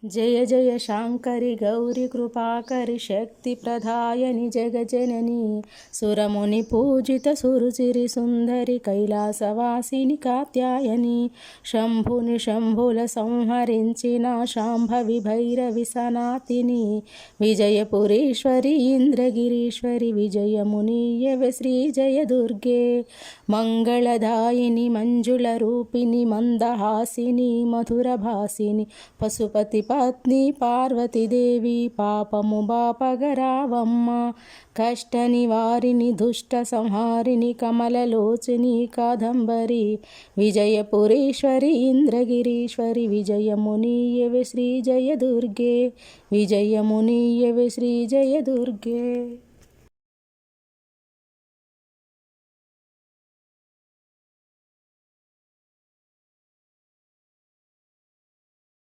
जय जय शांकरि गौरी कृपाकरि शक्ति प्रदायनि जगजननी सुरमुनि पूजित सुरुचिरि सुंदरि कैलासवासिनि कात्यायनि शंभुनि शंभुल संहరించిన शांभవి भैरवि सनातिनि विजयपुरीश्वरि इंद्रगिरीश्वरि विजयमुनीयवे श्री जय दुर्गे मंगलदायिनि मंजुल रूपिणि मंदहासिनि मधुरभासिनि पशुपति पत्नी पार्वतीदेवी पापमु बापगरावम्म कष्ट निवारिणि दुष्ट संहारिणि कमललोचनी कादंबरी विजयपुरीश्वरि इंद्रगिरीश्वरि विजयमुनीयवे श्री जय दुर्गे विजयमुनीयवे श्री जय दुर्गे।